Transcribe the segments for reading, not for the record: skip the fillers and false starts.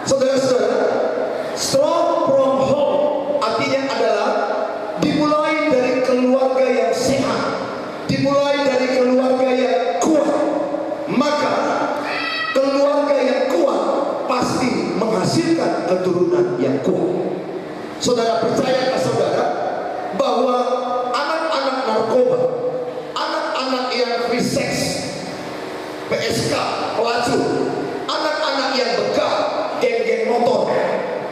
Saudara-saudara, strong from home artinya adalah dimulai dari keluarga yang sehat, dimulai dari keluarga yang kuat. Maka keluarga yang kuat pasti menghasilkan keturunan yang kuat. Saudara, percayakah saudara bahwa anak-anak narkoba, anak-anak yang free sex, PSK, pelacur, anak-anak yang begal, geng-geng motor,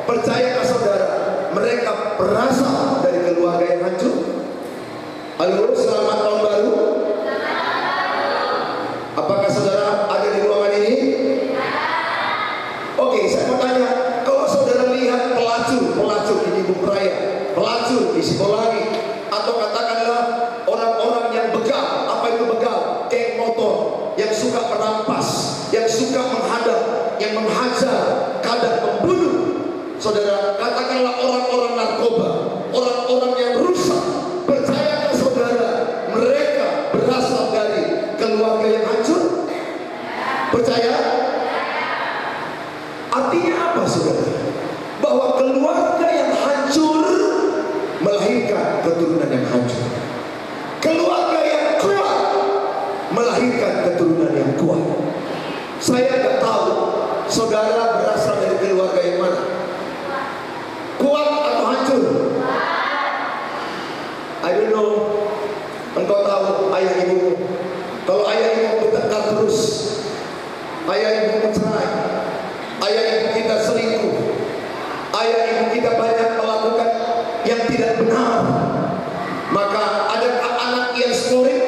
percayakah saudara mereka berasal dari keluarga yang hancur? Halo, selamat tahun baru. Apakah saudara ada di ruangan ini? Oke, saya mau tanya, kalau saudara lihat pelacur di Nibung Raya, pelacur di Sibolagi, atau katakanlah orang-orang yang begal, apa itu begal? Geng motor yang suka merampas, yang suka menghadap, yang menghajar, kadang membunuh. Saudara, katakanlah orang-orang narkoba, orang-orang yang rusak. Percayakah saudara mereka berasal dari keluarga yang hancur? Percaya? Artinya apa saudara? Bahwa keluarga yang hancur melahirkan keturunan yang hancur. Keluarga yang kuat melahirkan keturunan yang kuat. Saya nggak tahu saudara berasal dari keluarga yang mana. Kuat atau hancur? I don't know. Engkau tahu ayah ibumu. Kalau ayah ibu bertengkar terus, ayah ibu bercerai, ayah ibu kita selingkuh, ayah ibu kita banyak melakukan yang tidak benar, maka adakah anak yang scoring?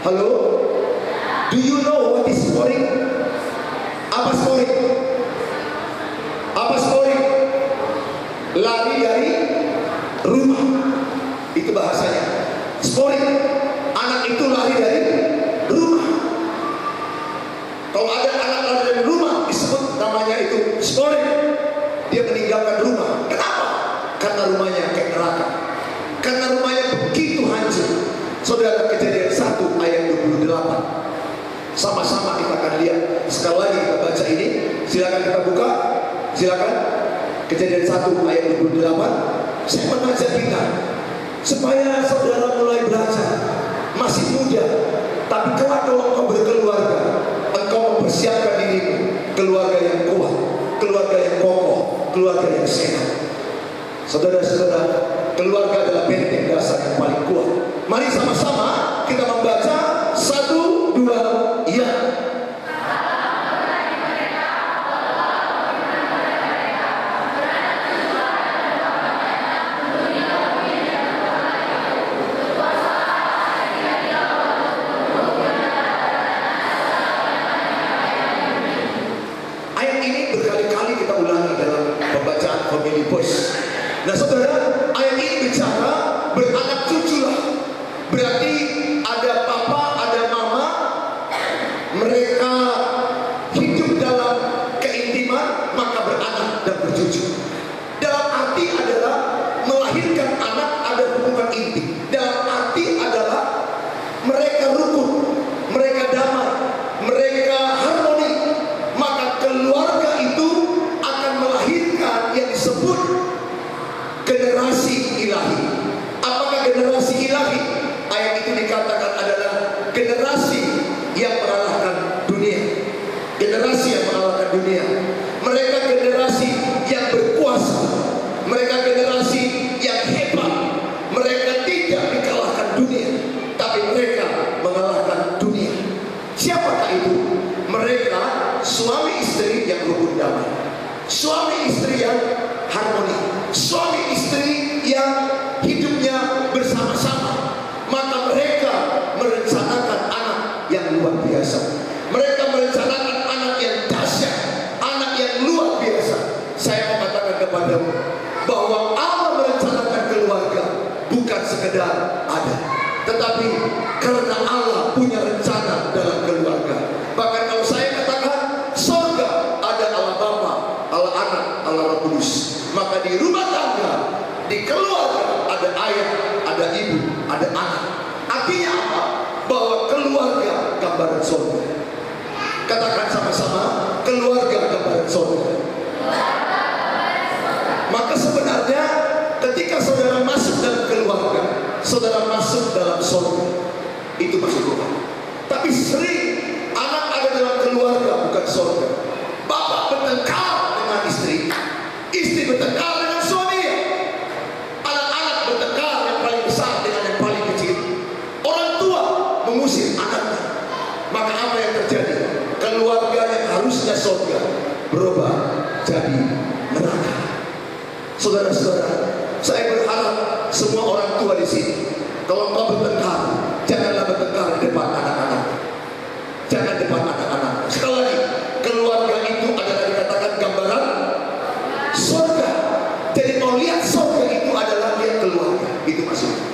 Halo? Do you know what is scoring? Apa scoring? Apa scoring? Lari dari rumah. Itu bahasanya. Scoring. Anak itu lari dari rumah. Kalau ada anak lari dari rumah, disebut namanya itu scoring. Dia meninggalkan rumah. Kenapa? Karena rumahnya kayak neraka. Karena rumahnya begitu hancur. Saudara, Kejadian 1 ayat 28. Sama-sama kita akan lihat. Sekali lagi kita baca ini. Silakan kita buka. Silakan. Kejadian 1 ayat 28. Saya mengajak kita supaya saudara mulai belajar. Masih muda, tapi kelak kalau engkau berkeluarga, engkau mempersiapkan dirimu keluarga yang kuat, keluarga yang kokoh, keluarga yang sehat. Saudara-saudara, keluarga adalah benteng dasar yang paling kuat. Mari sama-sama kita membaca 1, 2, ya. Ayat ini berkali-kali kita ulangi dalam pembacaan Family Voice. Nah saudara, ayat ini bicara beranak cucu lah. Berarti ada papa, ada mama, mereka hidup dalam keintiman, maka beranak dan bercucu. Dalam arti adalah melahirkan anak ada hubungan intim. Dalam arti adalah mereka rukun, mereka damai, mereka harmoni. Maka keluarga itu akan melahirkan yang disebut generasi ilahi. Apakah generasi ilahi? Ayat itu dikatakan adalah generasi yang mengalahkan dunia. Generasi yang mengalahkan dunia. Mereka generasi yang berkuasa. Mereka generasi yang hebat. Mereka tidak dikalahkan dunia, tapi mereka mengalahkan dunia. Siapakah itu? Mereka suami istri yang rukun damai, suami istri yang harmoni, suami istri yang hidupnya bersama-sama. Maka mereka merencanakan anak yang luar biasa. Mereka merencanakan anak yang dahsyat, anak yang luar biasa. Saya mau katakan kepadamu bahwa Allah merencanakan keluarga bukan sekedar ada, tetapi karena Allah punya rencana dalam keluarga. Bahkan kalau saya katakan surga ada Allah Bapa, Allah Anak, Allah Roh Kudus, maka di rumah tangga, di keluarga ada ayah, ada ibu, ada anak. Artinya apa? Bahwa keluarga gambaran surga. Katakan sama-sama, keluarga gambaran surga. saudara masuk dalam surga. Itu maksud Tuhan. Tapi sering anak ada dalam keluarga bukan surga. Bapak bertengkar dengan istri, istri bertengkar dengan suaminya, anak-anak bertengkar yang paling besar dengan yang paling kecil, orang tua mengusir anaknya. Maka apa yang terjadi? Keluarga yang harusnya surga berubah jadi neraka. Saudara-saudara, saya berharap semua orang tua di sini, kalau engkau bertengkar, janganlah bertengkar di depan anak-anak. Jangan depan anak-anak. Sekali lagi, keluarga itu adalah dikatakan gambaran surga. Jadi mau lihat surga itu adalah lihat keluarga. Itu maksudnya.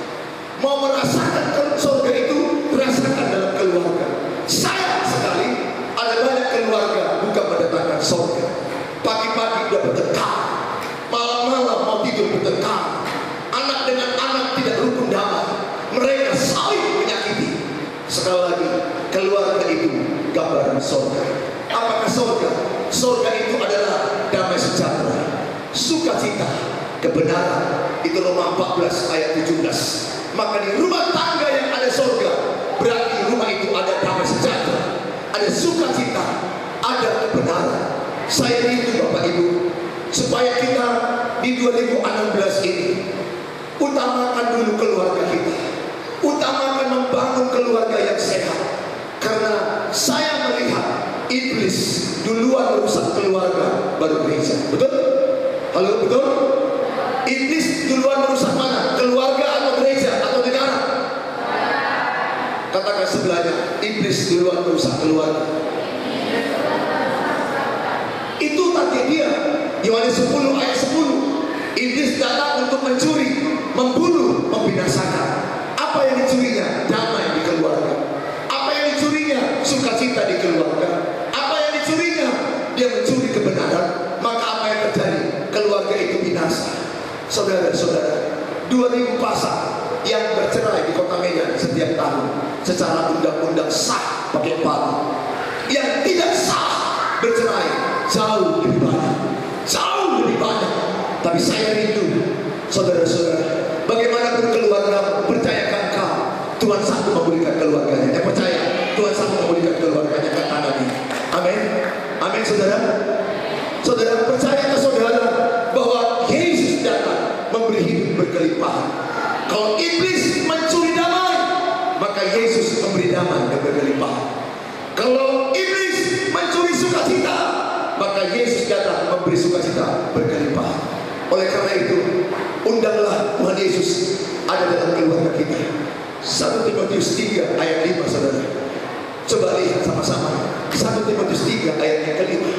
Mau merasakan surga itu, rasakan dalam keluarga. Sayang sekali, ada banyak keluarga bukan mendatangkan surga. Pagi-pagi udah bertengkar, malam-malam mau tidur bertengkar. Anak dengan anak tidak rukun damai, mereka saling menyakiti. Sekali lagi, keluarga itu gambaran surga. Apakah surga? Surga itu adalah damai sejahtera, sukacita, kebenaran. Itu Roma 14 ayat 17. Maka di rumah tangga yang ada surga, berarti rumah itu ada damai sejahtera, ada sukacita, ada kebenaran. Saya rindu Bapak Ibu, supaya kita di 2016 ini utamakan dulu keluarga kita, utamakan membangun keluarga yang sehat. Karena saya melihat iblis duluan merusak keluarga baru gereja. Betul? Halo, betul? Iblis duluan merusak mana? Keluarga atau gereja atau negara? Katakan sebelahnya, iblis duluan merusak keluarga. Itu target dia. Yohanes 10 ayat 10. Iblis datang untuk mencuri, membunuh, membinasakan. Apa yang dicurinya? Damai di keluarga. Apa yang dicurinya? Sukacita di keluarga. Apa yang dicurinya? Dia mencuri kebenaran. Maka apa yang terjadi? Keluarga itu binasa. Saudara-saudara, 2000 pasang yang bercerai di kota Medan setiap tahun secara undang-undang sah pakai palu. Yang tidak sah bercerai jauh lebih banyak, jauh lebih banyak. Tapi saya rindu, saudara-saudara, bagaimanapun keluarga, percayakan kau, Tuhan sanggup memulihkan keluarganya. Yang percaya, Tuhan sanggup memulihkan keluarganya, kan tangannya. Amin, amin, saudara. Saudara, percaya ke saudara bahwa Yesus datang memberi hidup berkelimpahan. Kalau iblis mencuri damai, maka Yesus memberi damai dan berkelimpahan. Kalau iblis mencuri sukacita, maka Yesus datang memberi sukacita berkelimpahan. Oleh karena itu, undanglah Tuhan Yesus ada dalam keluarga kita. 1 Timotius 3 ayat 5, saudara. Coba lihat sama-sama. 1 Timotius 3 ayat yang kelima.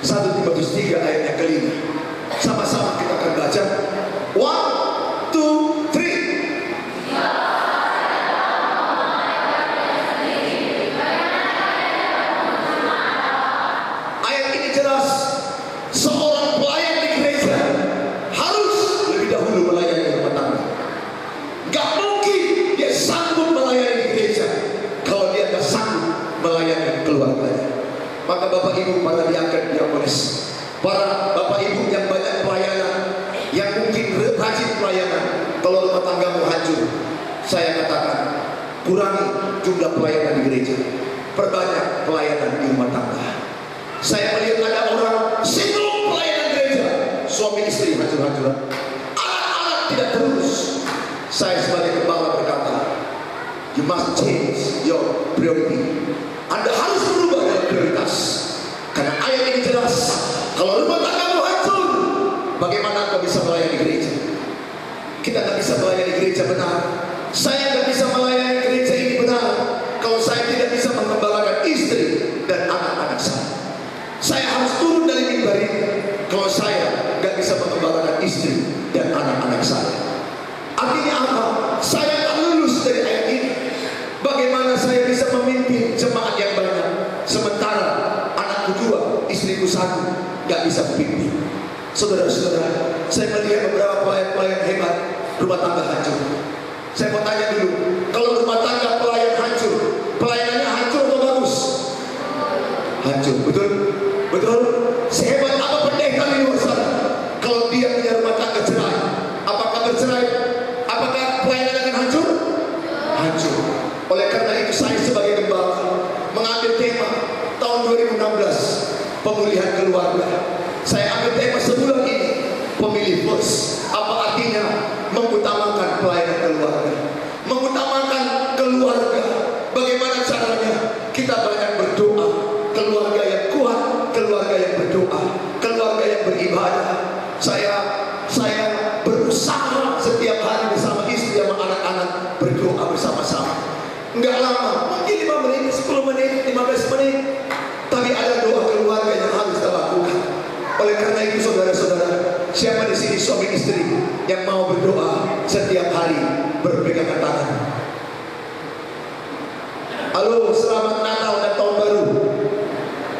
1 Timotius 3 ayat yang kelima. Sama-sama kita akan baca. 1, 2, 3. Ayat ini jelas. Seorang pelayan di gereja harus lebih dahulu melayani rumah tangga. Gak mungkin dia sanggup melayani di gereja kalau dia gak sanggup melayani keluarganya. Maka Bapak Ibu para diangkat diakonis, para Bapak Ibu yang banyak pelayanan, yang mungkin rajin pelayanan, kalau rumah tanggamu hancur, saya katakan kurangi jumlah pelayanan di gereja, perbanyak pelayanan di rumah tangga. Saya melihat ada orang sibuk pelayanan gereja, suami istri hancur-hancuran, anak-anak tidak terus. Saya sebagai gembala berkata, you must change your priority. Anda harus berubah dalam prioritas. Karena ayat ini jelas, kalau rumah tanggamu hancur, bagaimana kau bisa melayani gereja? Kita tak bisa melayani gereja benar. Saya tak bisa melayani gereja ini benar kalau saya tidak bisa mengembalakan istri dan anak-anak saya. Saya harus turun dari mimbar ini kalau saya gak bisa mengembalakan istri dan anak-anak saya. Artinya apa? Saya tak lulus dari ayat ini. Bagaimana saya bisa memimpin jemaat yang banyak sementara anakku 2, istriku 1 gak bisa memimpin? Saudara-saudara, saya melihat beberapa pelayan-pelayan hebat rumah tangga hancur. Saya mau tanya dulu, kalau rumah tangga pelayan hancur, pelayanannya hancur atau bagus? Hancur, betul? Betul? Sehebat apa pendeta di luar sana, kalau dia punya rumah tangga cerai, apakah bercerai? Apakah pemulihan keluarga. Saya ambil tema sebulan ini, pemilih first. Apa artinya? Mengutamakan pelayanan keluarga, mengutamakan keluarga. Bagaimana caranya? Kita banyak berdoa. Keluarga yang kuat, keluarga yang berdoa, keluarga yang beribadah. Saya berusaha setiap hari bersama istri sama anak-anak berdoa bersama-sama. Enggak lama, mungkin 5 menit, 10 menit, 15 menit. Tapi ada doa keluarga yang harus kita lakukan. Oleh karena itu saudara-saudara, siapa di sini suami istri yang mau berdoa setiap hari berpegangan tangan? Halo, selamat Natal dan Tahun Baru.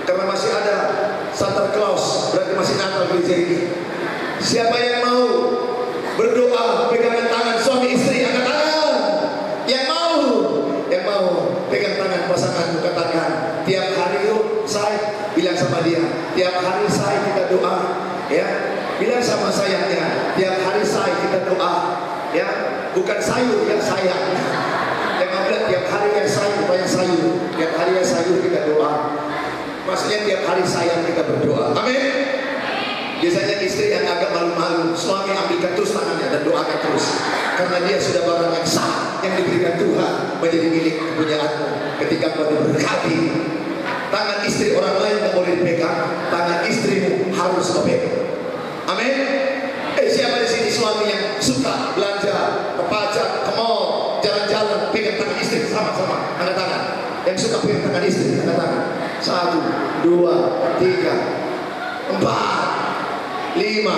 Karena masih ada Santa Claus, berarti masih Natal gereja ini. Siapa yang mau berdoa pegangan tangan suami istri, angkat tangan. Yang mau pegang tangan pasanganmu, katakan tiap hari yuk saya bilang sama dia, tiap hari saya kita doa, ya. Bilang sama sayangnya, tiap hari saya kita doa, ya. Bukan sayur yang sayang. Jangan bilang tiap hari yang sayur, bukan yang sayur. Tiap hari yang sayur kita doa. Maksudnya tiap hari sayang kita berdoa. Amin. Biasanya istri yang agak malu-malu, suami ambilkan terus tangannya dan doakan terus. Karena dia sudah barang yang sah yang diberikan Tuhan menjadi milik kepunyaanmu. Ketika kau diberkati, tangan istri orang lain tak boleh dipegang, tangan istrimu harus kau pegang. Amin. Siapa di sini suami yang suka belanja, ke pajak, ke mall, jalan-jalan, pegang tangan istri sama-sama, angkat tangan. Yang suka pegang tangan istri, angkat tangan. 1, 2, 3, 4, 5.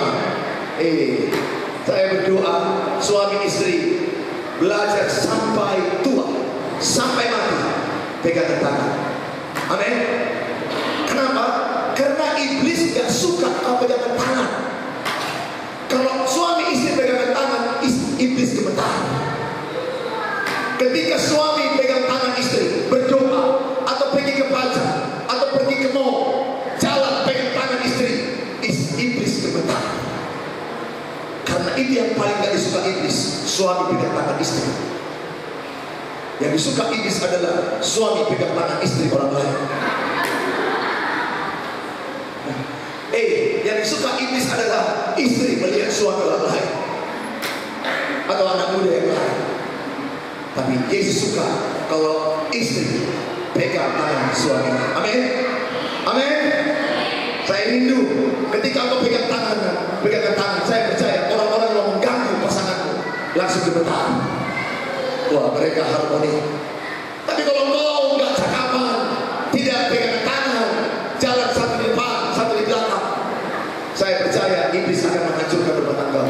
Saya berdoa suami istri belajar sampai tua, sampai mati pegangan tangan. Amin. Kenapa? Karena iblis gak suka kau pegangan tangan. Kalau suami istri pegangan tangan, iblis gemetar. Ketika suami pegang tangan istri berdoa, atau pergi ke pajak, atau pergi ke mall, jalan pegang tangan istri, iblis gemetar. Karena itu yang paling gak disuka iblis, suami pegang tangan istri. Yang disuka iblis adalah suami pegang tangan istri orang lain. Yang disuka iblis adalah istri melihat suami orang lain atau anak muda yang lain. Tapi Yesus suka kalau istri pegang tangan suami. Amin. Amin. Saya rindu ketika kau pegang tangan, saya percaya orang-orang yang mengganggu pasanganmu langsung gemetar. Wah, mereka harmoni. Tapi kalau kau nggak cakapan, tidak pegang tangan, jalan satu di depan, satu di belakang, saya percaya iblis akan menghancurkan rumah tangga.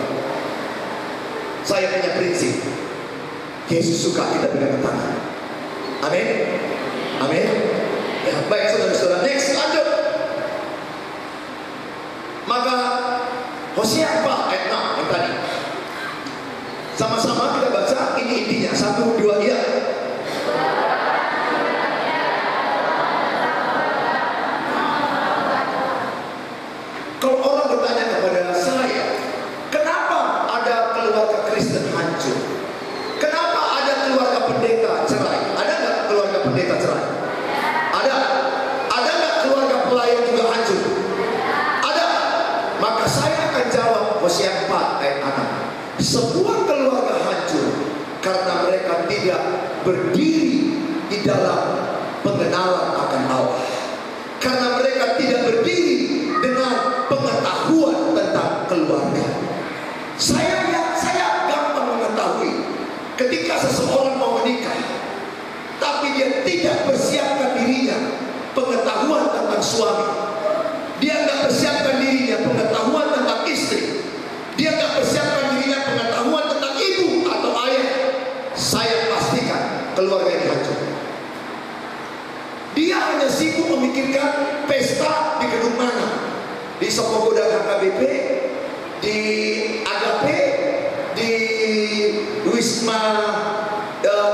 Saya punya prinsip, Yesus suka kita pegang tangan. Amin. Amin. Ya, baik saudara-saudara, next lanjut. Maka Hosea 4 ayat 6 yang tadi. Sama-sama kita baca, ini intinya. 1, 2, ya. Kalau orang bertanya kepada saya, kenapa ada keluarga Kristen hancur? Kenapa ada keluarga pendeta cerai? Ada nggak keluarga pendeta cerai? Ada. Ada nggak keluarga pelayan juga hancur? Ada. Maka saya akan jawab Hosea 4 ayat 6. Sebuah keluarga hancur karena mereka tidak berdiri di dalam pengenalan akan Allah. Karena mereka tidak berdiri dengan pengetahuan tentang keluarga. Saya gampang mengetahui ketika seseorang mau menikah, tapi dia tidak persiapkan dirinya pengetahuan tentang suami. Dia nggak persiapkan dirinya pengetahuan tentang istri. Dia nggak persiapkan dirinya pengetahuan tentang ibu atau ayah. Saya pastikan keluarga ini hancur. Dia hanya sibuk memikirkan pesta di gedung mana, di Sopogoda KKBP, di Agape, di Wisma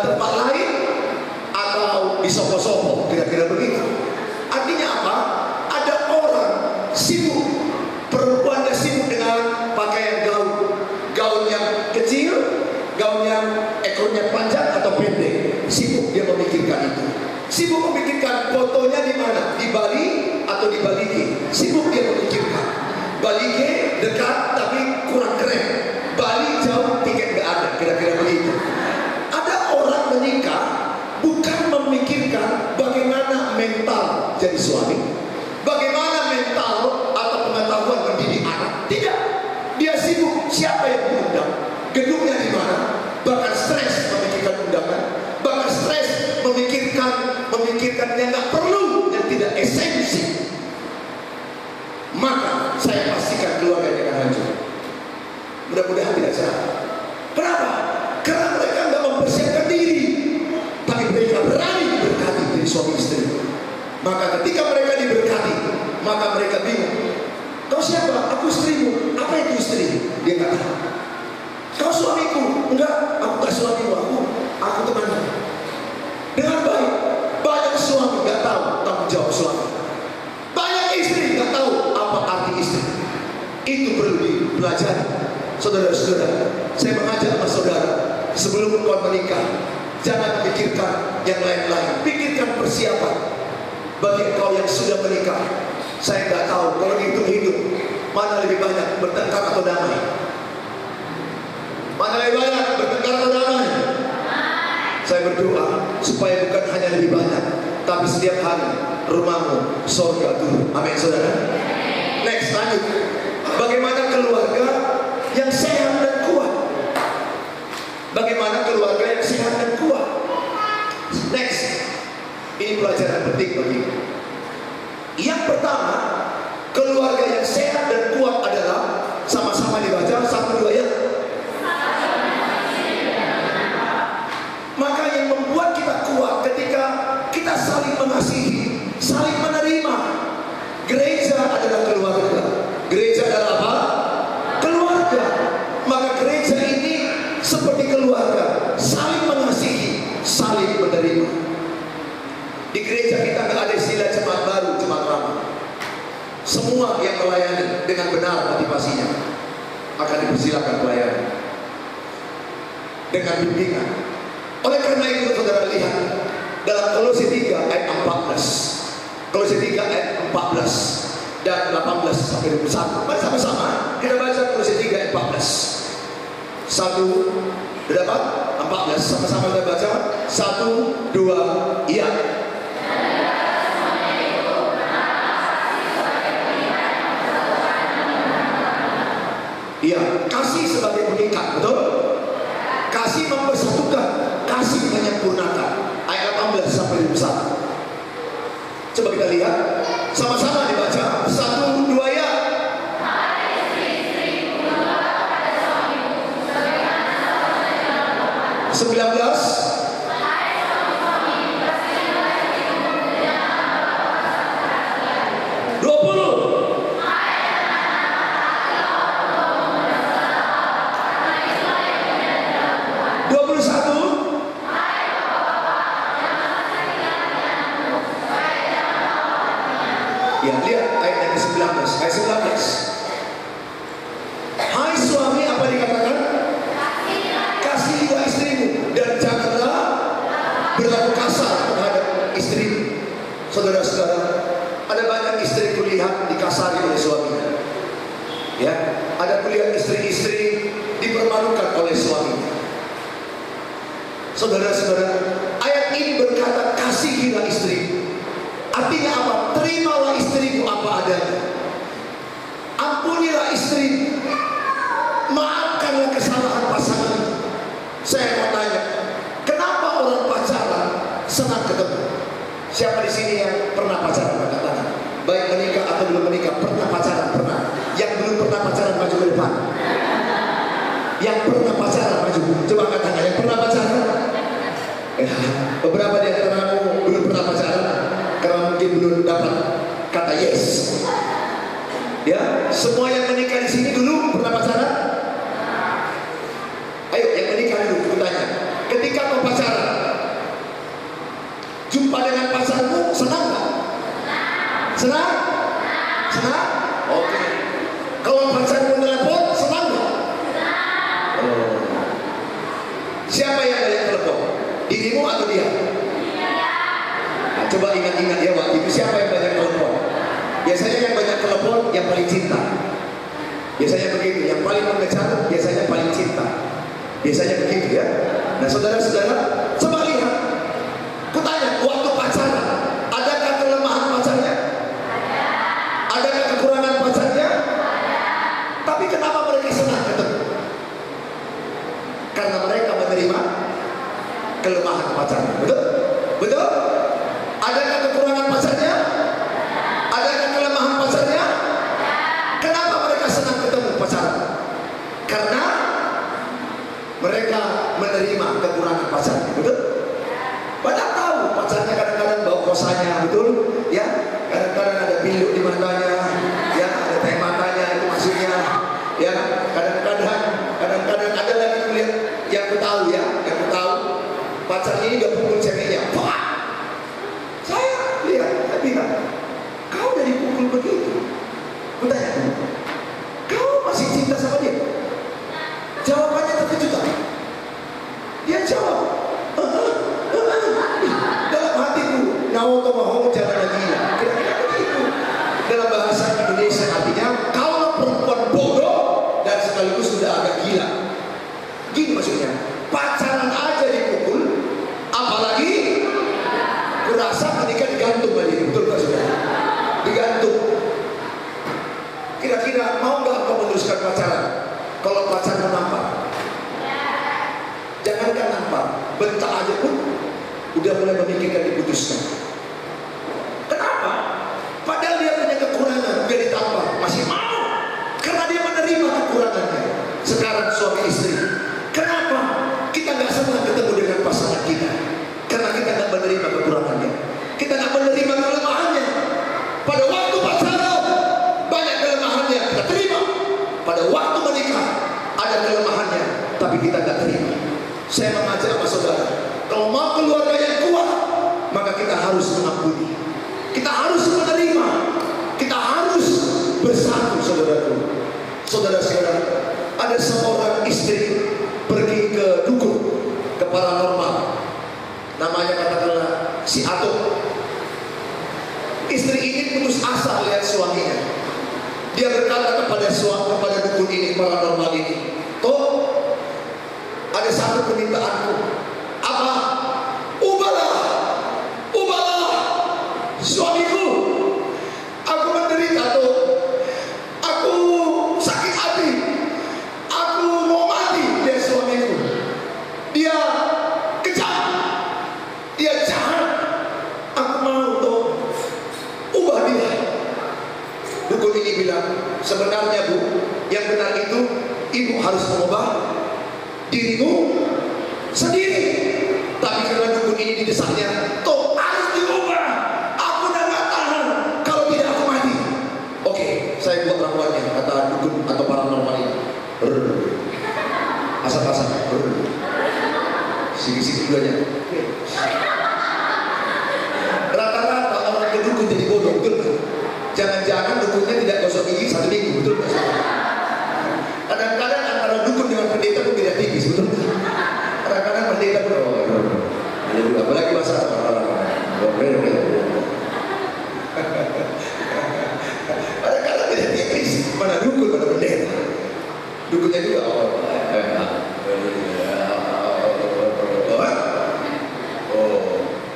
tempat lain, atau di Sopo-Sopo, kira-kira begitu. Artinya apa? Ada orang sibuk, perempuannya sibuk dengan pakaian gaun yang kecil, gaun yang ekornya panjang atau pendek. Sibuk dia memikirkan itu. Sibuk memikirkan fotonya di mana, di Bali atau atau dibaliki. Sibuk dia memikirkan. Baliki dekat tapi kurang keren. Bali jauh, tiket gak ada, kira-kira begitu. Ada orang menikah bukan memikirkan bagaimana mental jadi suami, bagaimana mental atau pengetahuan mendidik anak. Tidak, dia sibuk siapa yang diundang, gedungnya di mana, bahkan stres memikirkan undangan, bahkan stres memikirkan yang nggak perlu, yang tidak esensi. Maka saya pastikan keluarganya akan hancur. Mudah-mudahan tidak salah. Kenapa? Karena mereka nggak mempersiapkan diri, tapi mereka berani diberkati dari suami istri. Maka ketika mereka diberkati, maka mereka bingung. Kau siapa? Aku istrimu. Apa itu istri? Dia nggak tahu. Kau suamiku? Enggak, aku tak suamimu. Aku temanmu. Dengan baik. Banyak suami nggak tahu tanggung jawab suami. Banyak istri nggak tahu apa arti istri. Itu perlu dipelajari. Saudara-saudara, saya mengajak sama saudara, sebelum kau menikah, jangan pikirkan yang lain-lain. Pikirkan persiapan. Bagi kau yang sudah menikah, saya nggak tahu kalau hidup mana lebih banyak bertengkar atau damai. Mana lebih banyak bertengkar atau damai? Saya berdoa supaya bukan hanya lebih banyak, tapi setiap hari rumahmu surga dulu. Amin, saudara. Next, lanjut. Bagaimana keluarga yang sehat dan kuat? Bagaimana keluarga yang sehat dan kuat? Next, ini pelajaran penting bagi kita. Yang pertama, keluarga yang sehat dan kuat adalah, sama-sama dibaca 1, 2 ya. Maka yang membuat kita kuat ketika kita saling mengasihi, saling menerima. Gereja adalah keluarga. Gereja adalah apa? Keluarga. Maka gereja ini seperti keluarga, saling mengasihi, saling menerima. Di gereja kita nggak ada istilah jemaat baru, jemaat lama. Semua yang melayani dengan benar motivasinya akan dipersilakan melayani dengan bimbingan. Oleh karena itu saudara lihat dalam Kolose 3 ayat 14, Kolose 3 ayat 14 dan 18 sampai 21. Mari sama-sama kita baca Kolose 3 ayat 14. 1, dapat 14, sama-sama kita baca. 1, 2, iya. Iya, kasih sebagai pengikat, betul? Kasih mempersatukan, kasih menyempurnakan. Ayat 18 sampai 21. Coba kita lihat, sama-sama dibaca. 1, 2 ya. 19. 20. 21. Ya, lihat ayat yang ke-19. Ayat 19. Hai suami, apa dikatakan? Kasihilah istrimu dan janganlah berlaku kasar terhadap istrimu. Saudara-saudara, ada banyak istri kulihat dikasari oleh suaminya. Ya, ada kulihat istri-istri dipermalukan oleh suaminya. Saudara-saudara, ayat ini berkata kasihilah istrimu. Artinya apa? Terimalah istrimu apa adanya. Ampunilah istrimu. Maafkanlah kesalahan pasangan. Saya mau tanya, kenapa orang pacaran senang ketemu? Siapa di sini yang pernah pacaran? Angkat tangan. Baik menikah atau belum menikah, pernah pacaran? Pernah. Yang belum pernah pacaran maju ke depan. Yang pernah pacaran maju. Coba angkat tangan. Yang pernah pacaran? Beberapa di antaramu belum pernah pacaran karena mungkin belum dapat kata yes. Ya, semua yang menikah di sini dulu pernah pacaran? Ayo, yang menikah dulu, aku tanya. Ketika kau pacaran, jumpa dengan pacarmu, senang nggak? Senang? Senang? Oke. Kalau pacarmu telepon, senang nggak? Oh. Siapa yang banyak telepon? Dirimu atau dia? Nah, coba ingat-ingat ya waktu itu siapa yang banyak telepon? Biasanya yang banyak telepon yang paling cinta. Biasanya begitu. Yang paling mengejar biasanya paling cinta. Biasanya begitu ya. Nah saudara-saudara, coba lihat. Kutanya, waktu pacaran, adakah kelemahan pacarnya? Adakah kekurangan pacarnya? Tapi kenapa mereka senang ketemu? Karena mereka menerima kelemahan pacarnya. Betul? Betul? Adakah kekurangan pacarnya? Adakah kelemahan pacarnya? Kenapa mereka senang ketemu pacaran? Karena mereka menerima kekurangan pacarnya. Betul? Padahal tahu pacarnya kadang-kadang bawa kosanya, betul? Ya, kadang-kadang ada piluk di matanya, ya, ada teh matanya, itu maksudnya. Ya, kadang-kadang ada lagi melihat yang aku tahu ya, yang aku tahu pacarnya ini gak pukul ceweknya. Wah, saya lihat, saya bilang, kau udah dipukul begitu. Kutanya, kau masih cinta sama dia? Jawabannya terkejut. Dia jawab, dalam hatiku, nawa kemahau jangan gila. Kira-kira begitu. Dalam bahasa Indonesia artinya, kalau perempuan bodoh dan sekaligus sudah agak gila. Gini maksudnya, pacaran aja dipukul, apalagi kurasa ketika digantung tadi. Betul gak saudara? Digantung. Kira-kira mau gak kau meneruskan pacaran? Kalau pacaran nampak, jangankan nampak, bentak aja pun udah mulai memikirkan diputuskan. Kenapa? Padahal dia punya kekurangan, dia ditambah, masih mau. Karena dia menerima kekurangannya. Sekarang suami istri, kenapa kita nggak senang ketemu dengan pasangan kita? Karena kita nggak menerima kekurangannya, kita nggak menerima kelemahannya. Pada waktu pacaran banyak kelemahannya kita terima. Pada waktu menikah ada kelemahannya, tapi kita nggak terima. Saya mengajak sama saudara, kalau mau keluarga yang kuat, maka kita harus mengampuni, kita harus menerima, kita harus bersatu. Saudaraku, saudara-saudara, ada seorang istri pergi ke dukun, ke paranormal, namanya katakanlah si Atuk. Istri ini putus asa lihat suaminya. Dia berkata kepada dukun ini, paranormal ini, toh ada satu permintaanku. Apa? Ubahlah suamiku. Aku menderita tuh. Aku sakit hati. Aku mau mati dia suamiku. Dia kejam. Dia jahat. Aku mau tuh ubah dia. Dukun ini bilang, sebenarnya Bu, yang benar itu ibu harus mengubah dirimu sendiri. Tapi karena dukun ini didesaknya, toh harus diubah. Aku udah gak tahan, kalau tidak aku mati. Oke, saya buat ramuannya, kata dukun atau paranormal ini. Asap-asap. Sigi-sigi duanya. Rata-rata orang ke dukun jadi bodoh, betul kan? Jangan-jangan dukunnya tidak gosok gigi 1 minggu, betul kan? Kadang-kadang antara dukun dengan pendeta pun beda tipis, betul kan? Kadang-kadang pendeta pun apalagi masa kadang-kadang beda tipis, mana dukun mana pendeta. Dukunnya juga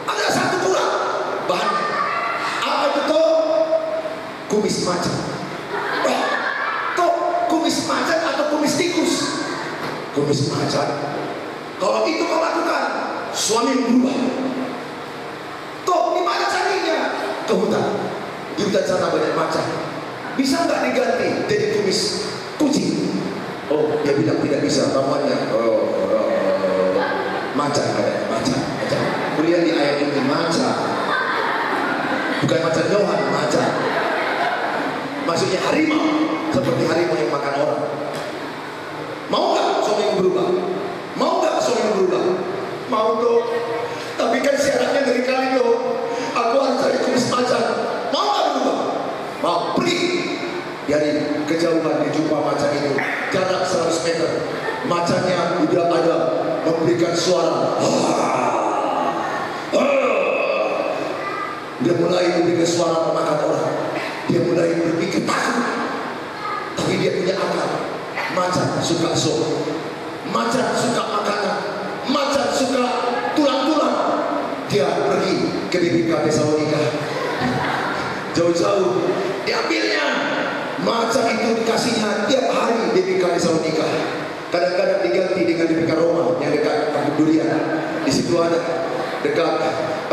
ada satu kurang bahannya. Apa itu toh? Kumis macan. Toh kumis macan atau kumis tikus? Kumis macan. Kalau itu kau lakukan, suami berubah. Toh gimana carinya? Ke hutan. Di hutan sana banyak macan. Bisa nggak diganti jadi kumis kucing? Oh, dia bilang tidak bisa. Ramuannya macan, macan. Kuliah di ayat ini macan. Bukan macan Johan, macan. Maksudnya harimau, seperti harimau yang makan orang. Mau nggak suami berubah? Mau nggak suami berubah? Mau tuh. Tapi kan syaratnya dari kali tuh, aku harus cari kumis macan. Mau nggak berubah? Mau. Pergi. Dari kejauhan dijumpa macan itu, jarak 100 meter. Macannya udah ada memberikan suara. Dia mulai memberikan suara memakan orang. dia mulai berpikir takut. Tapi dia punya akal. Macan suka sop, macan suka makanan, macan suka tulang-tulang. Dia pergi ke BPK Tesalonika, jauh-jauh diambilnya. Macan itu dikasihnya tiap hari BPK Tesalonika. Kadang-kadang diganti dengan BPK Roma yang dekat Pedulian. Di situ ada dekat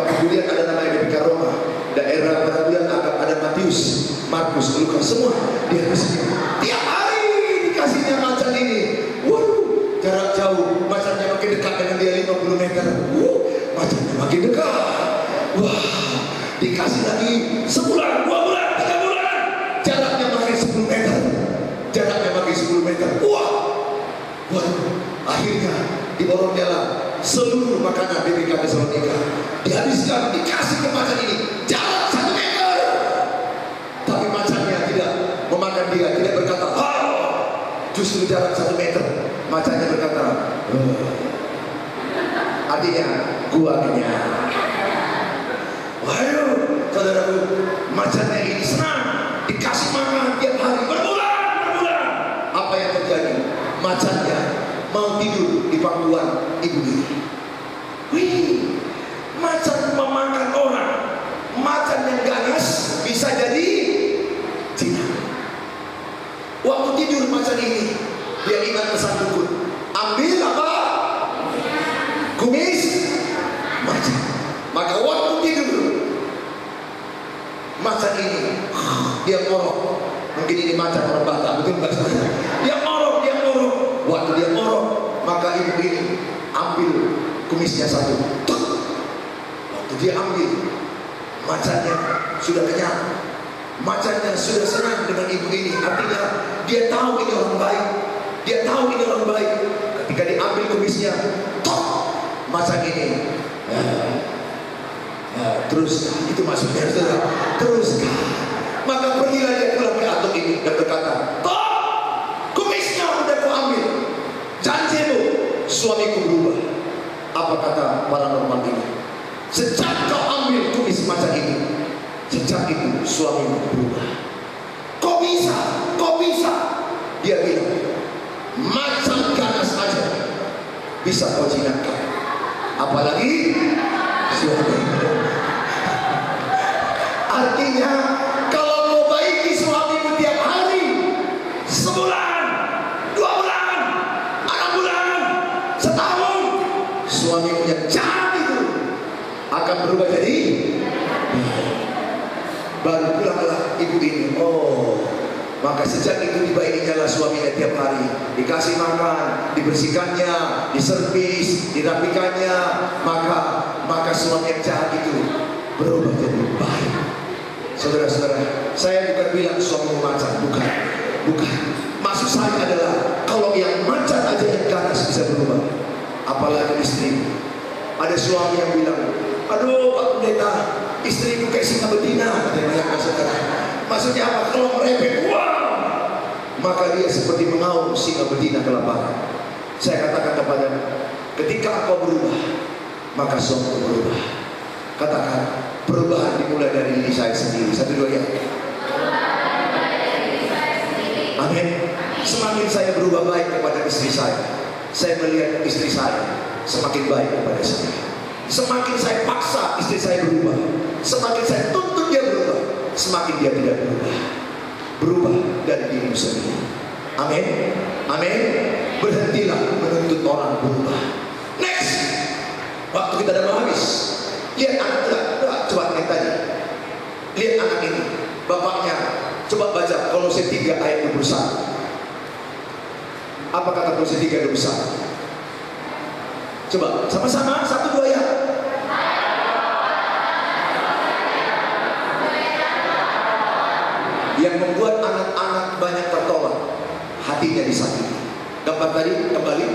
Pedulian ada namanya BPK Roma. Daerah Pedulian ada Matius, Markus, Lukas, semua dia di sini. Tiap hari dikasihnya macan ini. Waduh, jarak jauh. Macannya makin dekat dengan dia 50 meter. Macannya makin dekat. Wah, dikasih lagi sebulan, 2 bulan, 3 bulan. Jaraknya makin 10 meter. Jaraknya makin 10 meter. Wah, waduh, akhirnya diborongnya lah seluruh makanan BPK Tesalonika. Dihabiskan, dikasih ke macan ini. Jarak 1 meter. Tapi macannya tidak memakan dia, tidak berkata, justru jarak 1 meter. Macannya berkata, artinya gua kenyang. Waduh, saudaraku, macannya ini senang, dikasih makan tiap hari berbulan. Apa yang terjadi? Macannya mau tidur di pangkuan ibu ini. Wih, macan memakan orang. Macan yang ganas bisa jadi jinak. Waktu tidur macan ini, dia ingat pesan dukun. Ambil apa? Kumis macan. Maka waktu tidur, macan ini dia ngorok. Mungkin ini macan orang Batak, betul nggak? Dia ngorok. Waktu dia ngorok, maka ibu ini ambil kumisnya satu. Waktu dia ambil, macannya sudah kenyang. Macannya sudah senang dengan ibu ini. Artinya dia tahu ini orang baik. Dia tahu ini orang baik. Ketika diambil kumisnya, macan ini terus itu maksudnya saudara. Terus maka pergilah dia pulang ke atuk ini dan berkata, kumisnya udah ku ambil. Janjimu, suamiku berubah. Apa kata paranormal ini? Sejak kau ambil kumis macan ini, sejak itu suamimu berubah. Kok bisa? Dia bilang, macan ganas aja bisa kau jinakkan, apalagi suami. Artinya kalau kau baiki suamimu tiap hari, sebulan, 2 bulan, 6 bulan, setahun, suamimu yang jahat itu akan berubah jadi baru pulanglah ibu ini. Maka sejak itu tiba ini nyala suaminya tiap hari, dikasih makan, dibersihkannya, diservis, dirapikannya. Maka suami yang jahat itu berubah jadi baik. Saudara-saudara, saya bukan bilang suami macan, bukan. Maksud saya adalah kalau yang macan aja yang ganas bisa berubah, apalagi istri. Ada suami yang bilang, aduh Pak Pendeta, istriku kayak singa betina. Maksudnya apa? Kalau merepek, maka dia seperti mengaum singa betina kelaparan. Saya katakan kepadanya, ketika engkau berubah, maka suamimu berubah. Katakan, perubahan dimulai dari diri saya sendiri. 1, 2 ya. Amin. Semakin saya berubah baik kepada istri saya melihat istri saya semakin baik kepada saya. Semakin saya paksa istri saya berubah, semakin saya tuntut dia berubah, semakin dia tidak berubah. Berubah dari dirimu sendiri. Amin. Berhentilah menuntut orang berubah. Next, waktu kita dah mau habis. Lihat anak coba lihat tadi. Lihat anak ini, bapaknya. Coba baca Kolose 3 ayat 21. Apa kata Kolose 3 ayat 21? Coba sama-sama 1, 2 ya. Yang membuat anak-anak banyak tertolak, hatinya disakiti. Gambar tadi kembali.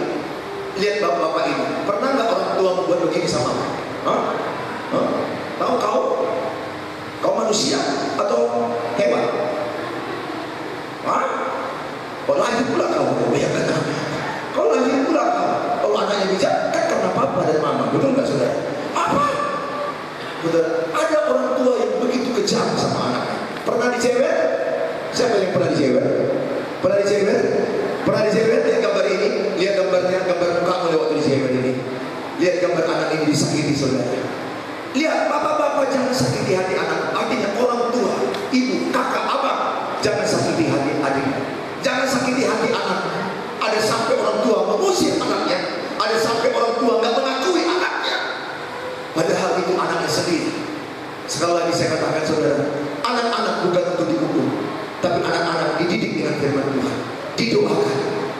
Lihat bapak-bapak ini. Pernah nggak orang tua membuat begini sama kamu? Tahu kau manusia atau hewan? Kau lahir pula kau. Kau lahir pula kau. Kalau anaknya bijak kan karena papa dan mama. Betul nggak saudara? Apa? Betul. Ada orang tua yang begitu kejam sama anaknya. Pernah dicewek? Siapa yang pernah dicewek? Pernah dicewek? Pernah dicewek? Lihat gambar ini, lihat gambarnya, gambar muka mulai waktu dicewek ini. Lihat gambar anak ini disakiti, saudara. Lihat, bapak-bapak jangan sakiti hati anak. Artinya orang tua, ibu, kakak, abang, jangan sakiti hati adik. Jangan sakiti hati anak. Ada sampai orang tua mengusir anaknya. Ada sampai orang tua nggak mengakui anaknya. Padahal itu anaknya sendiri. Sekali lagi saya katakan, saudara, anak-anak bukan untuk dihukum, tapi anak-anak dididik dengan firman Tuhan, didoakan.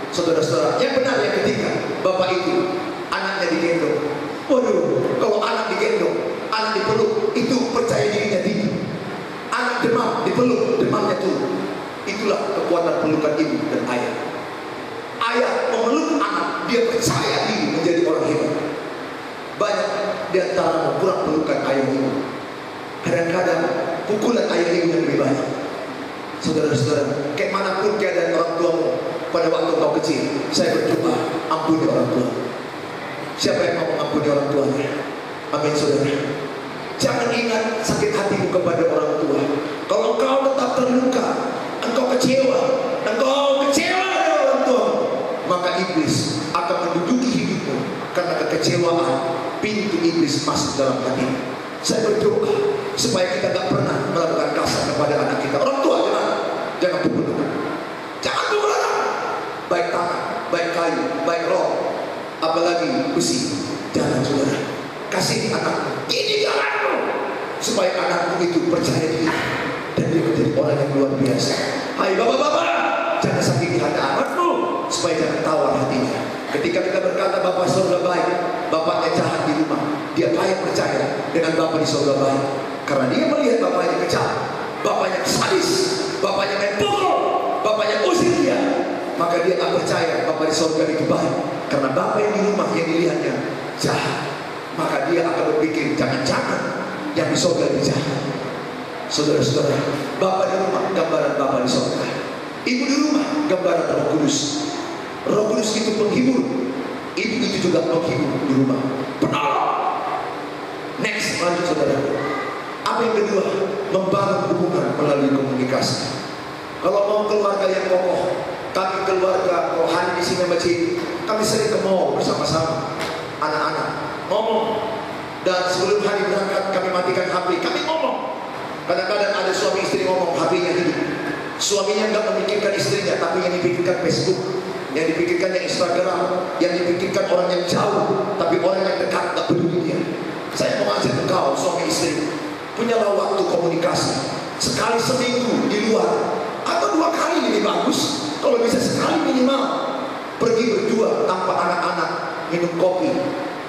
Saudara-saudara, yang benar yang ketiga, bapak itu anaknya digendong. Waduh, kalau anak digendong, anak dipeluk, itu percaya dirinya tinggi. Anak demam, dipeluk, demamnya turun. Itulah kekuatan pelukan ibu dan ayah. Ayah memeluk anak, dia percaya diri menjadi orang hebat. Banyak di antara kurang pelukan ayah ibu. Kadang-kadang pukulan ayah ibu yang lebih banyak. Saudara-saudara, kayak manapun keadaan orang tuamu pada waktu kau kecil, saya berdoa, ampuni orang tua. Siapa yang mau mengampuni orang tuanya? Amin, saudara. Jangan ingat sakit hatimu kepada orang tua. Kalau kau tetap terluka, engkau kecewa dengan orang tua, maka iblis akan menduduki hidupmu. Karena kekecewaan, pintu iblis masuk dalam hatimu. Saya berdoa supaya kita tak pernah melakukan kasar kepada anak kita. Orang tua jangan pukul, jangan pukul anak. Baik tangan, baik kayu, baik roh, apalagi besi. Jangan, saudara. Kasih anak, ini anakmu, supaya anakmu itu percaya diri dan dia menjadi orang yang luar biasa. Hai bapak-bapak, jangan sakiti hati anakmu, supaya jangan tawar hatinya. Ketika kita berkata Bapak surga baik, bapaknya jahat di rumah, dia kaya percaya dengan Bapak di surga baik. Karena dia melihat bapaknya kejam, bapaknya sadis, bapaknya main pukul, bapaknya usir dia, maka dia tak percaya Bapak di surga itu baik. Karena Bapak yang di rumah yang dilihatnya jahat, maka dia akan berpikir jangan-jangan yang di surga itu jahat. Saudara-saudara, Bapak di rumah gambaran Bapak di surga, ibu di rumah gambaran Roh Kudus. Roh Kudus itu penghibur, ibu itu juga penghibur di rumah, penolong. Next, lanjut saudara. Apa yang kedua? Membangun hubungan melalui komunikasi. Kalau mau keluarga yang kokoh, kami keluarga rohani di sini masjid, kami sering ke mall bersama-sama, anak-anak ngomong. Dan sebelum hari berangkat kami matikan HP, kami ngomong. Kadang-kadang ada suami istri ngomong, HP-nya hidup. Suaminya nggak memikirkan istrinya, tapi yang dipikirkan Facebook, yang dipikirkan yang Instagram, yang dipikirkan orang yang jauh, tapi orang yang dekat nggak peduli dia. Saya mau ajak engkau suami istri, punyalah waktu komunikasi. Sekali seminggu di luar, atau 2 kali lebih bagus. Kalau bisa sekali minimal. Pergi berdua tanpa anak-anak, minum kopi,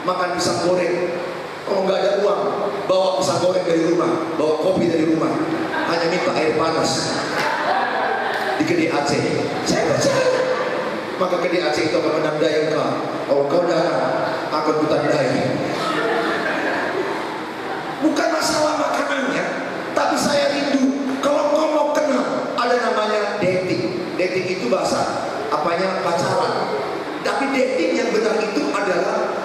makan pisang goreng. Kalau nggak ada uang, bawa pisang goreng dari rumah, bawa kopi dari rumah. Hanya minta air panas di kedai Aceh. Saya percaya, maka kedai Aceh itu akan menandai engkau. Kalau kau datang, akan kutandai. Bukan masalah makanannya, tapi saya rindu. Kalau kau mau kenal, ada namanya dating. Dating itu bahasa apanya pacaran. Tapi dating yang benar itu adalah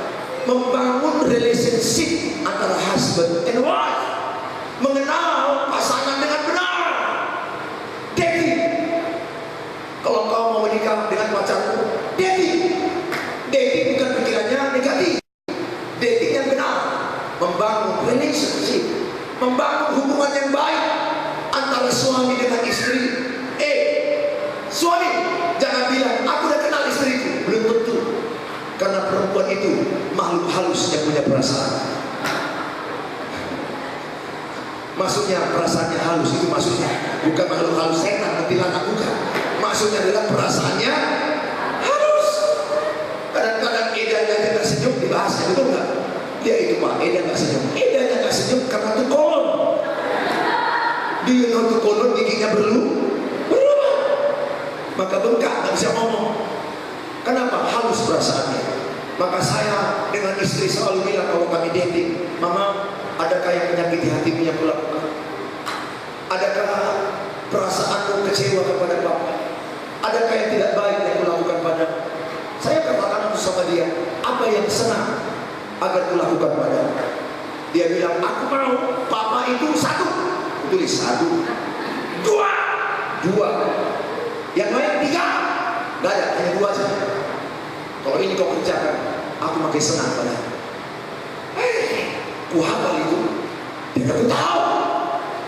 membangun relationship antara husband and wife, mengenal pasangan dengan benar. Dating. Kalau kau mau menikah dengan pacarmu, dating. Dating bukan pikirannya negatif. Dating yang benar, membangun relationship, membangun hubungan yang baik antara suami dengan istri. Suami jangan bilang aku udah kenal istriku, belum tentu. Karena perempuan itu makhluk halus yang punya perasaan. Maksudnya perasaannya halus itu maksudnya bukan makhluk halus setan, kuntilanak, bukan. Maksudnya adalah perasaannya halus. Kadang-kadang edanya tidak senyum dibahasnya, betul nggak? Dia itu Pak, Eda nggak senyum. Edanya nggak senyum karena itu kolon. Dia nonton kolon giginya berlubang, maka bengkak, nggak bisa ngomong. Kenapa? Halus perasaannya. Maka saya dengan istri selalu bilang kalau kami dating, Mama, adakah yang menyakiti hatimu yang kulakukan? Adakah perasaanmu kecewa kepada Papa? Adakah yang tidak baik yang kulakukan padamu? Saya katakan sama dia, apa yang senang agar kulakukan padamu? Dia bilang, aku mau Papa itu satu. Tulis satu. dua, dua. Yang lain tiga, nggak ada, hanya dua saja. Kalau ini kau kerjakan, aku makin senang pada. Ku hafal itu, dan aku tahu,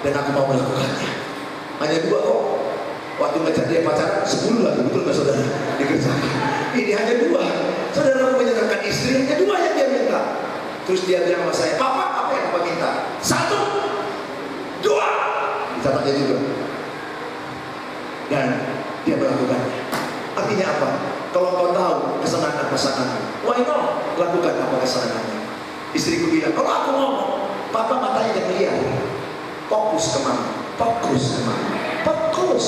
dan aku mau melakukannya. Hanya dua kok. Waktu ngajak dia pacaran 10 lagi, betul nggak saudara? Dikerjakan. Ini hanya dua. Saudara mau menyerahkan istri, hanya dua yang dia minta. Terus dia bilang sama saya, Papa, apa yang Papa minta? 1, 2. Dicatatnya juga. Dan dia melakukannya. Artinya apa? Kalau kau tahu kesenangan pasanganmu, why not? Lakukan apa kesenangannya. Istriku bilang, kalau aku ngomong, Papa matanya jangan lihat. Fokus ke mama, fokus ke mama, fokus.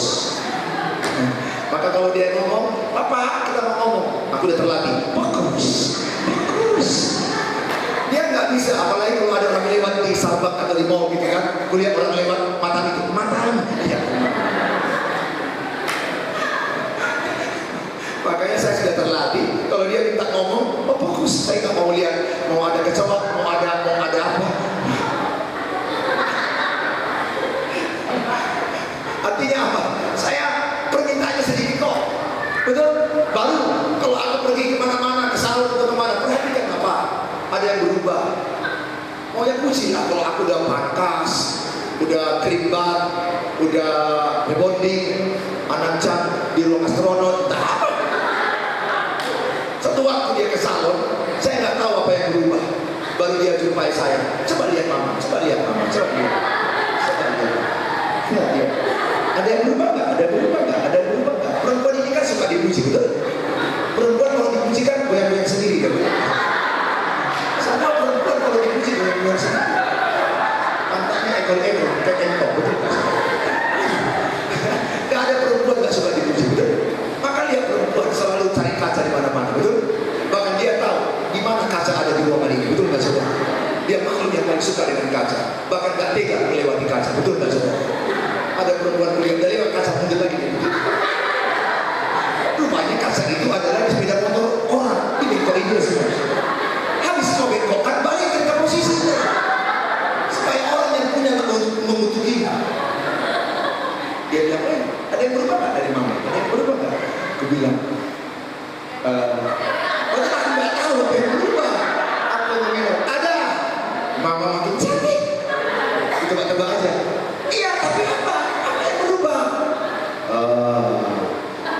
Maka kalau dia ngomong, Papa kita mau ngomong, aku udah terlatih, fokus, fokus. Dia nggak bisa, apalagi kalau ada orang lewat di Starbucks atau di mall gitu kan, kulihat orang lewat mata itu, mata. Ya. Makanya saya sudah terlatih, kalau dia minta ngomong, oh fokus, saya nggak mau lihat, mau ada kecoak, mau ada apa. Artinya apa? Saya permintaannya sedikit kok, betul? Baru kalau aku pergi kemana-mana, ke salon atau kemana, perhatikan apa? Ada yang berubah. Oh yang puji lah, kalau aku udah pangkas, udah krimbat, udah rebonding, anak jam di ruang astronot, tak apa. Satu waktu dia ke salon, saya nggak tahu apa yang berubah. Baru dia jumpai saya. Coba lihat mama, coba lihat mama, coba lihat. Lihat dia. Ada yang berubah nggak? Ada yang berubah nggak? Ada yang berubah nggak? Perempuan ini kan suka dipuji, betul? Perempuan kalau dipuji kan goyang-goyang sendiri, kan? Semua perempuan kalau dipuji goyang-goyang sendiri. Pantatnya ekor-ekor, kayak entok, betul nggak? Nggak ada perempuan nggak suka dipuji, betul? Maka lihat perempuan selalu cari kaca di mana-mana, betul? Bahkan dia tahu di mana kaca ada di ruangan ini, betul nggak saudara? Dia makhluk yang paling suka dengan kaca, bahkan nggak tega melewati kaca, betul nggak saudara? Ada perempuan kuliah dari lewat kaca mundur lagi. Rupanya kaca itu adalah di sepeda motor orang, di bengkok itu semua. Habis kau bengkokkan, balikkan ke posisinya, supaya orang yang punya mengutuki. Dia bilang, ada yang berubah nggak dari mama? Ada yang berubah nggak? Aku bilang, aku nggak tahu apa yang berubah. Aku ngomong, ada. Mama makin cantik. Kita tebak aja. Iya, tapi apa? Apa yang berubah?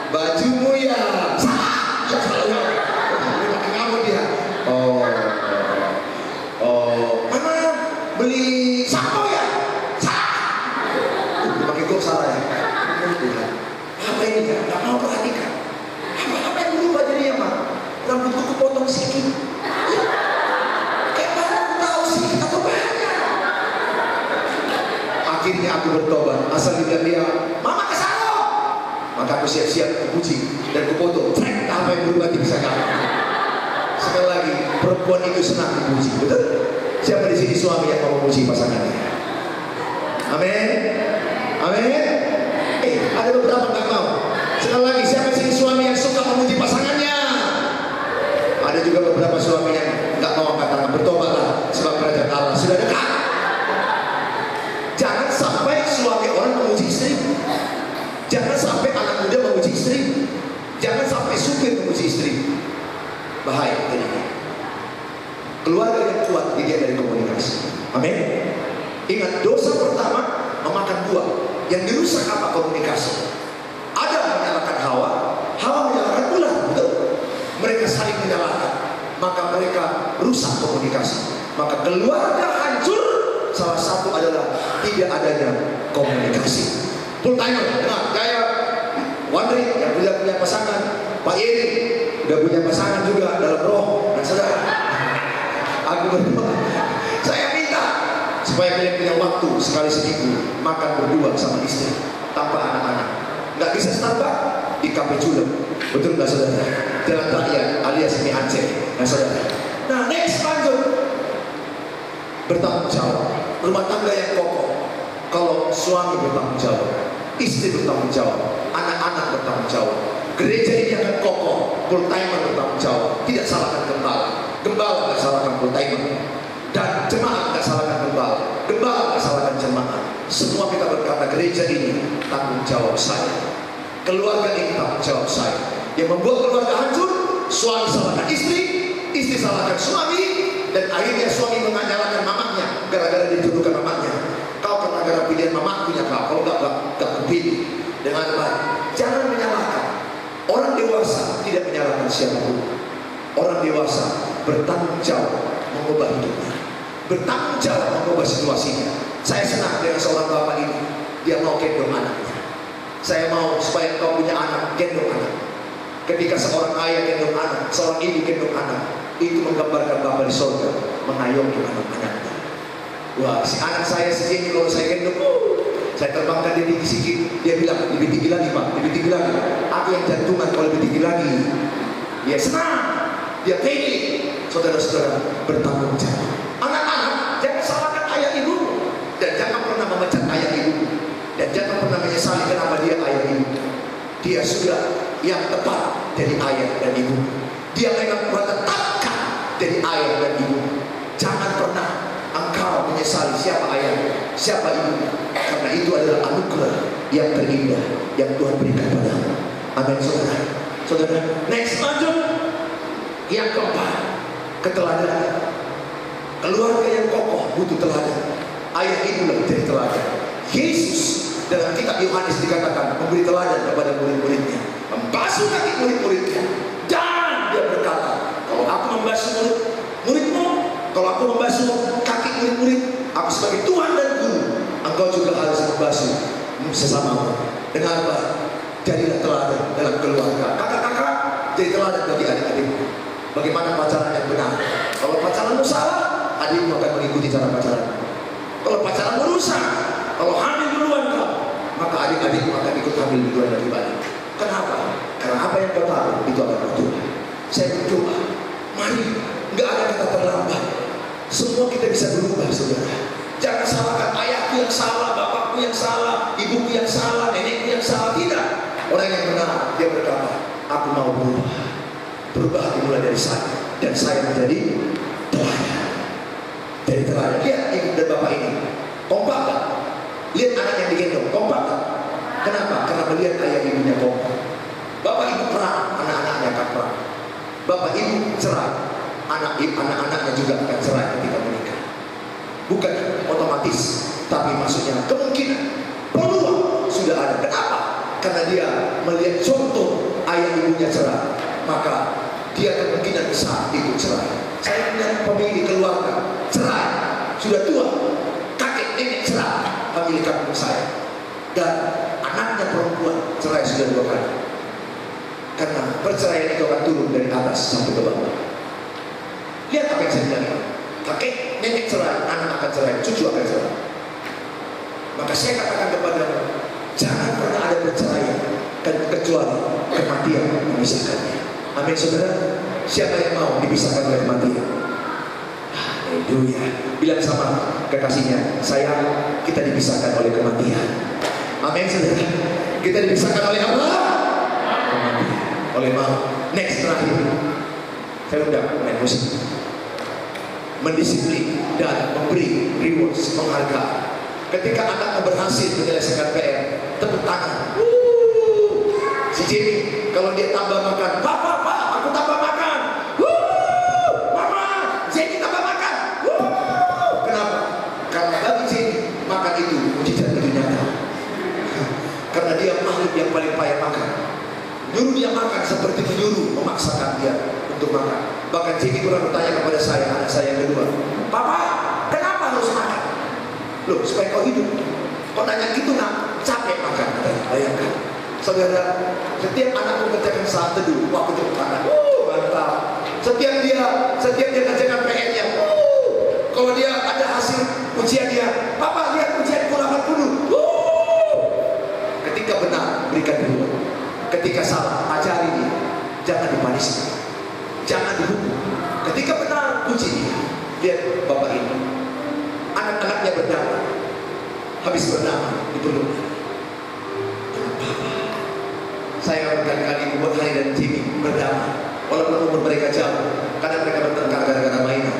Bajumu ya. Salah. Salah. Dia makin ngamuk dia. Mama beli sampo ya? Salah. Makin kok salah ya. Apa ini kan? Gak mau perhatikan. Apa yang berubah jadinya, Mak? Rambutku kepotong sedikit. Ya. Kayak mana aku tahu sih atau banyak. Akhirnya aku bertobat. Asal dia, Mama ke salon. Maka aku siap-siap kupuji dan kufoto. Apa yang berubah bisa kamu? Sekali lagi, perempuan itu senang dipuji, betul? Siapa di sini suami yang mau memuji pasangannya? Amin. Amin. Ada beberapa nggak mau. Sekali lagi, siapa sini suami yang suka memuji pasangannya? Ada juga beberapa suami yang nggak mau angkat tangan. Bertobatlah, sebab kerajaan Allah sudah dekat. Jangan sampai suami orang memuji istri. Jangan sampai anak muda memuji istri. Jangan sampai supir memuji istri. Bahaya ini. Keluarga yang kuat dilihat dari komunikasi. Amin. Ingat, dosa pertama memakan buah. Yang dirusak apa? Komunikasi. Adam menyalahkan Hawa, Hawa menyalahkan ular, betul? Mereka saling menyalahkan, maka mereka rusak komunikasi. Maka keluarga hancur. Salah satu adalah tidak adanya komunikasi. Full timer, nah, kayak Wandri yang punya pasangan, Pak Yeri udah punya pasangan juga dalam roh. Dan saudara, aku berdoa, saya minta supaya kalian punya waktu sekali seminggu makan berdua sama istri tanpa anak-anak. Nggak bisa Starbucks di kafe Culem, betul nggak saudara? Jalan Rakyat alias ini Aceh, nah saudara. Nah next lanjut, bertanggung jawab. Rumah tangga yang kokoh, kalau suami bertanggung jawab, istri bertanggung jawab, anak-anak bertanggung jawab, gereja ini akan kokoh. Full timer bertanggung jawab, tidak salahkan gembala, gembala nggak salahkan full timer. Dan jemaat nggak salahkan gembala, gembala nggak salahkan jemaat. Semua kita berkata gereja ini tanggung jawab saya, keluarga ini tanggung jawab saya. Yang membuat keluarga hancur, suami salahkan istri, istri salahkan suami, dan akhirnya suami menyalahkan mamanya gara-gara dituduhkan mamanya. Kau kena gara pilihan mamakunya kau, kalau gak kepilih. Dengan baik, jangan menyalahkan. Orang dewasa tidak menyalahkan siapapun. Orang dewasa bertanggung jawab mengubah hidupnya, bertanggung jawab mengubah situasinya. Saya senang dengan seorang bapak ini, dia mau gendong anaknya. Saya mau supaya kau punya anak, gendong anak. Ketika seorang ayah gendong anak, seorang ibu gendong anak, itu menggambarkan Bapa di surga mengayomi anak-anaknya. Wah, si anak saya segini kalau saya gendong, saya terbangkan dia tinggi sedikit, dia bilang lebih tinggi lagi Pak, lebih tinggi lagi. Aku yang jantungan kalau lebih tinggi lagi. Dia senang, dia pede. Saudara-saudara, bertanggung jawab. Anak-anak, jangan salahkan ayah ibu, dan jangan pernah memecat ayah ibu, dan jangan pernah menyesali kenapa dia ayah ibu. Dia sudah yang tepat dari ayah dan ibu. Dia memang tetapkan dari ayah dan ibu. Jangan pernah engkau menyesali siapa ayah, siapa ibu, karena itu adalah anugerah yang terindah yang Tuhan berikan padamu. Amin, saudara. Saudara, next lanjut. Yang keempat, keteladanan. Keluarga yang kokoh butuh teladan. Ayah ibulah jadi teladan. Yesus dalam kitab Yohanes dikatakan memberi teladan kepada murid-muridnya, membasuh kaki murid-muridnya, dan dia berkata, kalau aku membasuh murid-muridmu, kalau aku membasuh kaki murid-murid, aku sebagai Tuhan dan Guru, engkau juga harus membasuh sesamamu. Dengan apa? Jadilah teladan dalam keluarga. Kakak-kakak jadi teladan bagi adik-adikmu. Bagaimana pacaran yang benar? Kalau pacaranmu salah, adikmu akan mengikuti cara pacaran. Kalau pacaranmu rusak, kalau hamil duluan kau, maka adik-adikmu akan ikut hamil duluan dari balik. Kenapa? Karena apa yang kau tahu itu akan berubah. Saya berdoa, mari, nggak ada kata terlambat. Semua kita bisa berubah, saudara. Jangan salahkan ayahku yang salah, bapakku yang salah, ibuku yang salah, nenekku yang salah. Tidak. Orang yang benar, dia berkata, aku mau berubah. Berubah dimulai dari saya, dan saya menjadi teladan. Dari teladan. Lihat ibu dan bapak ini, kompak tak? Lihat anak yang digendong, kompak tak? Kenapa? Karena melihat ayah ibunya kompak. Bapak ibu perang, anak-anaknya akan perang. Bapak ibu cerai, anak-anaknya juga akan cerai ketika menikah. Bukan otomatis, tapi maksudnya kemungkinan, peluang sudah ada. Kenapa? Karena dia melihat contoh ayah ibunya cerai, maka dia kemungkinan besar itu cerai. Saya punya pemilik keluarga cerai, sudah tua, kakek nenek cerai, pemilik kampung saya, dan anaknya perempuan cerai sudah 2 kali. Karena perceraian itu akan turun dari atas sampai ke bawah. Lihat apa yang saya bilang. Kakek nenek cerai, anak akan cerai, cucu akan cerai. Maka saya katakan kepadamu, jangan pernah ada perceraian kecuali kematian memisahkannya. Amin, saudara. Siapa yang mau dipisahkan oleh kematian? Haleluya. Bilang sama kekasihnya, sayang, kita dipisahkan oleh kematian. Amin, saudara. Kita dipisahkan oleh apa? Kematian. Oleh maut. Next, terakhir, saya udah main musik. Mendisiplin dan memberi rewards, penghargaan. Ketika anaknya berhasil menyelesaikan PR, tepuk tangan. Si Jamie, kalau dia tambah makan, Pak, aku tambah makan. Mama, Jamie tambah makan. Kenapa? Karena bagi Jamie, makan itu mujizat itu nyata. Karena dia makhluk yang paling payah makan. Nyuruh dia makan seperti menyuruh, memaksakan dia untuk makan. Bahkan Jamie pernah bertanya kepada saya, anak saya yang kedua, Papa, kenapa harus makan? Loh, supaya kau hidup. Kau nanya gitu nak, capek makan. Bayangkan, saudara, setiap anak mengerjakan saat teduh, waktu tepuk tangan, mantap. Setiap dia kerjakan PR-nya, kalau dia ada hasil ujian dia, Papa lihat ujianku 80. Ketika benar, berikan reward. Ketika salah, ajari dia. Jangan dipanis, jangan dihukum. Ketika benar, puji dia. Lihat bapak ini, anak-anaknya bernama, habis bernama di peluknya. Saya berkali-kali membuat Hari dan Jimmy berdamai, walaupun umur mereka jauh, karena mereka bertengkar gara-gara mainan.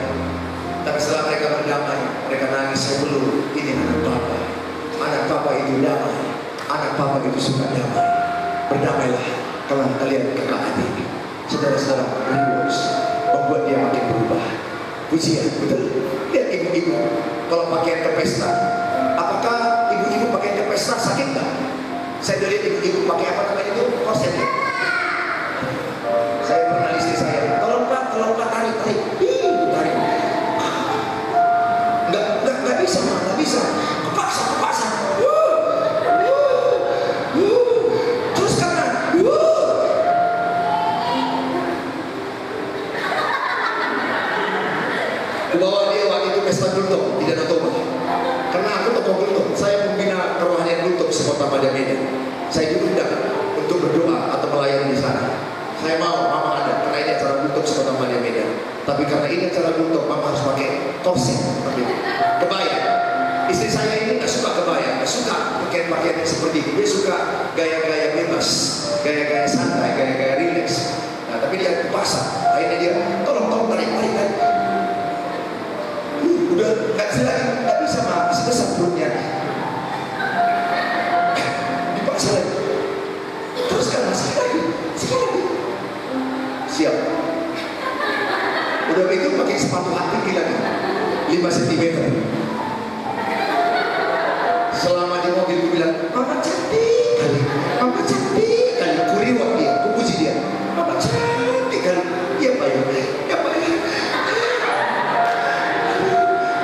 Tapi setelah mereka berdamai, mereka nangis, saya peluk, ini anak Bapak. anak papa itu damai, anak papa itu suka damai. Berdamailah kalau kalian kakak adik, saudara-saudara, rewards membuat dia makin berubah. Pujian, betul. Lihat ibu-ibu kalau pakaian ke pesta, apakah ibu-ibu pakaian ke pesta sakit nggak? Saya lihat ibu-ibu pakai apa namanya itu, korset ya. Saya pernah istri saya, tolong pak tarik, tarik. Nggak bisa, nggak bisa. Kepaksa. Terus kanan. Bawa dia waktu itu pesta Gultom di Danau Toba. Karena aku tokoh Gultom, saya membina kerohanian Gultom sekota Padang Medan. Saya diundang untuk berdoa atau melayani di sana. Saya mau, mama ada, karena ini acara Gultom sekota Padang Medan. Tapi karena ini acara Gultom, mama harus pakai korset, kebaya. Istri saya ini nggak suka kebaya, nggak suka pakaian-pakaian yang seperti itu. Dia suka gaya-gaya bebas, gaya-gaya santai, gaya-gaya rileks. Nah, tapi dia dipaksa. Akhirnya dia, tolong tarik. Udah nggak bisa mah, masih besar perutnya. Dipaksa lagi. Terus kan masih lagi. Siap. Udah begitu pakai sepatu hak tinggi lagi 5 cm. Selama di mobil gue bilang, mama cantik kali, kuriwak dia, aku puji dia, mama cantik kali. Iya pak ya.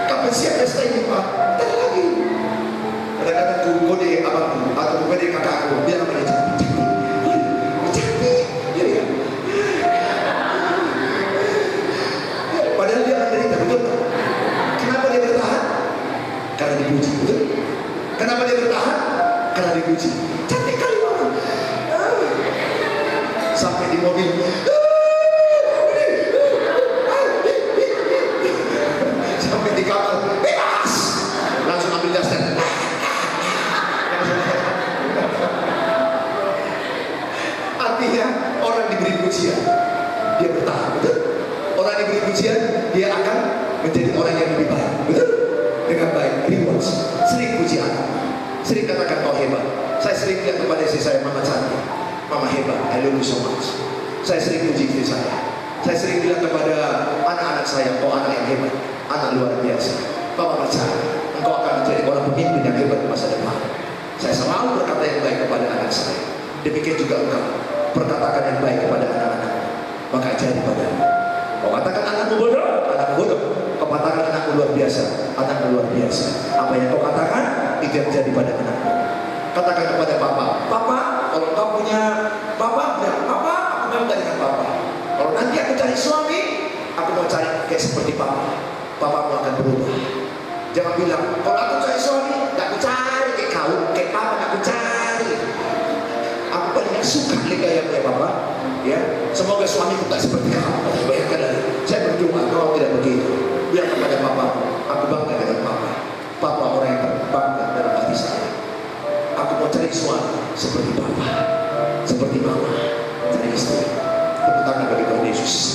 Kapan siap pesta ini pak? Tak lagi. Kadang-kadang aku kode abangku atau kode kakakku, dia namanya cantik. Ya. Padahal dia menderita, betul tak? Kenapa dia bertahan? Karena dipuji, betul? Kenapa dia bertahan? Karena dipuji. Cantik kali mama. Sampai di mobil, sampai di kamar, bebas. Langsung ambil daster. Artinya orang diberi pujian, dia bertahan, betul? Orang diberi pujian, dia akan menjadi orang yang lebih baik, betul? Dengan baik, rewards. Sering puji anak, sering katakan kau hebat. Saya sering lihat kepada istri saya, mama cantik, mama hebat, I love you so much. Saya sering puji istri saya. Saya sering bilang kepada anak-anak saya, kau anak yang hebat, anak luar biasa. Papa percaya, engkau akan menjadi orang pemimpin yang hebat di masa depan. Saya selalu berkata yang baik kepada anak saya. Demikian juga engkau, perkatakan yang baik kepada anak-anak, maka jadi padamu. Kau katakan anakmu bodoh, kau katakan anakmu luar biasa, anakmu luar biasa. Apa yang kau katakan, itu yang terjadi pada anakmu. Katakan kepada papa, kalau kau punya papa, aku bangga dengan papa. Kalau nanti aku cari suami, aku mau cari kayak seperti papa. Papamu akan berubah. Jangan bilang, kalau aku cari suami, gak aku cari kayak kau, kayak papa gak aku cari. Aku paling suka gaya papa. Ya, semoga suamiku tak seperti kamu. Bayangkan lagi, saya berdoa kalau tidak begitu. Bilang kepada papa, aku bangga dengan papa. Papa orang yang terbangga dalam hati saya. Aku mau cari suami seperti papa, seperti mama, cari istri. Tepuk tangan bagi Tuhan Yesus.